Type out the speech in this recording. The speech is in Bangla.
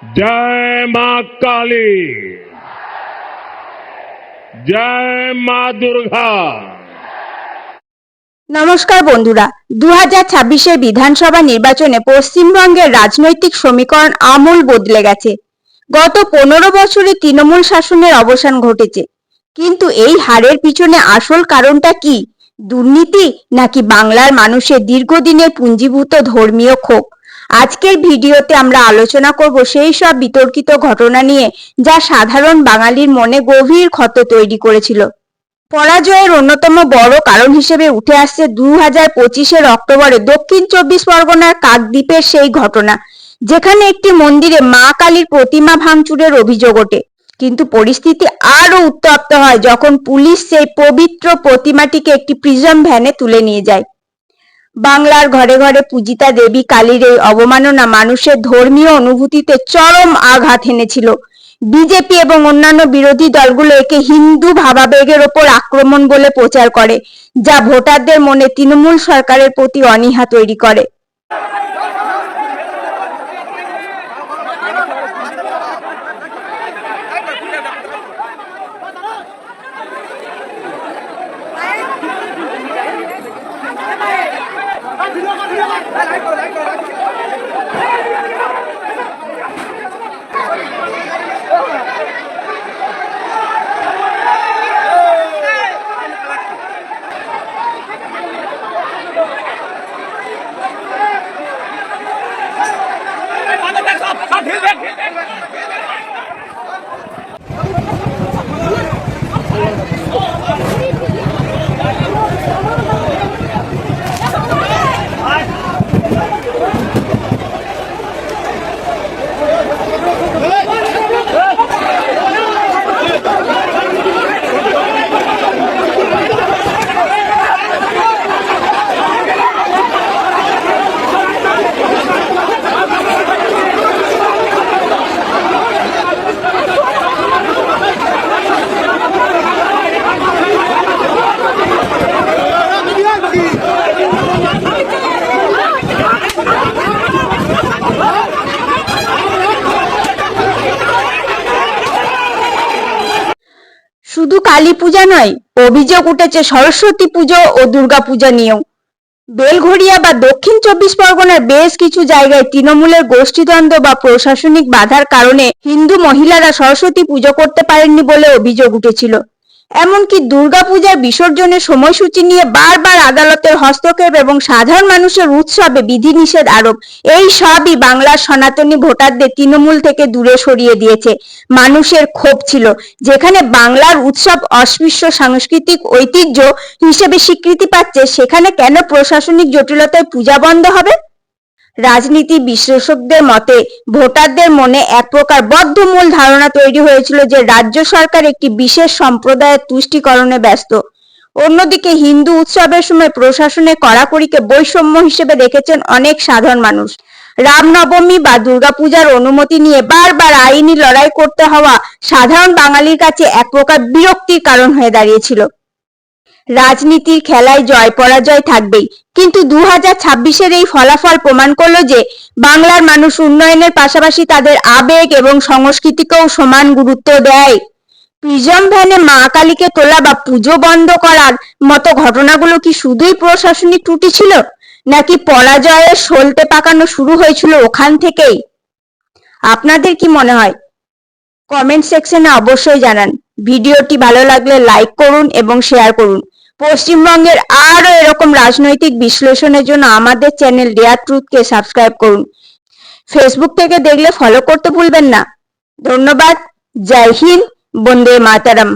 जय मां काली, जय मां दुर्गा। নমস্কার বন্ধুরা, 2026-এর বিধানসভা নির্বাচনে পশ্চিমবঙ্গের রাজনৈতিক সমীকরণ আমূল বদলে গেছে। গত 15 বছরে তৃণমূল শাসনের অবসান ঘটেছে, কিন্তু এই হারের পিছনে আসল কারণটা কি? দুর্নীতি নাকি বাংলার মানুষের দীর্ঘদিনের পুঞ্জীভূত ধর্মীয় ক্ষোভ? আজকের ভিডিওতে আমরা আলোচনা করব সেই সব বিতর্কিত ঘটনা নিয়ে যা সাধারণ বাঙালির মনে গভীর ক্ষত তৈরি করেছিল। পরাজয়ের অন্যতম বড় কারণ হিসেবে উঠে আসছে 2025-এর অক্টোবরে দক্ষিণ 24 পরগনার কাকদ্বীপের সেই ঘটনা, যেখানে একটি মন্দিরে মা কালীর প্রতিমা ভাঙচুরের অভিযোগ ওঠে। কিন্তু পরিস্থিতি আরো উত্তপ্ত হয় যখন পুলিশ সেই পবিত্র প্রতিমাটিকে একটি প্রিজম ভ্যানে তুলে নিয়ে যায়। বাংলার ঘরে ঘরে পূজিতা দেবী কালীর এই অবমাননা মানুষের ধর্মীয় অনুভূতিতে চরম আঘাত এনেছিল। বিজেপি এবং অন্যান্য বিরোধী দলগুলো একে হিন্দু ভাবাবেগের ওপর আক্রমণ বলে প্রচার করে, যা ভোটারদের মনে তৃণমূল সরকারের প্রতি অনীহা তৈরি করে। শুধু কালী পূজা নয়, অভিযোগ উঠেছে সরস্বতী পুজো ও দুর্গা পূজা নিয়েও। বেলঘড়িয়া বা দক্ষিণ 24 পরগনার বেশ কিছু জায়গায় তৃণমূলের গোষ্ঠীদ্বন্দ্ব বা প্রশাসনিক বাধার কারণে হিন্দু মহিলারা সরস্বতী পুজো করতে পারেননি বলে অভিযোগ উঠেছিল। এমনকি দুর্গাপূজার বিসর্জনের সময়সূচি নিয়ে বারবার আদালতের হস্তক্ষেপ এবং সাধারণ মানুষের উৎসবে বিধিনিষেধ আরোপ, এই সবই বাংলার সনাতনী ভোটারদের তৃণমূল থেকে দূরে সরিয়ে দিয়েছে। মানুষের ক্ষোভ ছিল, যেখানে বাংলার উৎসব অস্পৃশ্য সাংস্কৃতিক ঐতিহ্য হিসেবে স্বীকৃতি পাচ্ছে, সেখানে কেন প্রশাসনিক জটিলতায় পূজা বন্ধ হবে? রাজনীতি বিশ্লেষকদের মতে ভোটারদের মনে এক প্রকার বদ্ধমূল ধারণা তৈরি হয়েছিল যে রাজ্য সরকার একটি বিশেষ সম্প্রদায়ের তুষ্টিকরণে ব্যস্ত। অন্যদিকে হিন্দু উৎসবের সময় প্রশাসনের কড়াকড়িকে বৈষম্য হিসেবে দেখেছেন অনেক সাধারণ মানুষ। রামনবমী বা দুর্গাপূজার অনুমতি নিয়ে বারবার আইনি লড়াই করতে হওয়া সাধারণ বাঙালির কাছে এক প্রকার বিরক্তির কারণ হয়ে দাঁড়িয়েছিল। রাজনীতির খেলায় জয় পরাজয় থাকবেই, কিন্তু 2026-এর এই ফলাফল প্রমাণ করলো যে বাংলার মানুষ উন্নয়নের পাশাপাশি তাদের আবেগ এবং সংস্কৃতিকেও সমান গুরুত্ব দেয়। প্রিজম ভ্যানে মা কালীকে তোলা বা পুজো বন্ধ করার মতো ঘটনাগুলো কি শুধুই প্রশাসনিক ত্রুটি ছিল, নাকি পরাজয়ের সলতে পাকানো শুরু হয়েছিল ওখান থেকেই? আপনাদের কি মনে হয়? কমেন্ট সেকশনে অবশ্যই জানান। ভিডিওটি ভালো লাগলে লাইক করুন এবং শেয়ার করুন। পশ্চিমবঙ্গের আরো এরকম রাজনৈতিক বিশ্লেষণের জন্য আমাদের চ্যানেল ডেয়ার ট্রুথকে সাবস্ক্রাইব করুন। ফেসবুক থেকে দেখলে ফলো করতে ভুলবেন না। ধন্যবাদ। জয় হিন্দ, বন্দে মাতরম।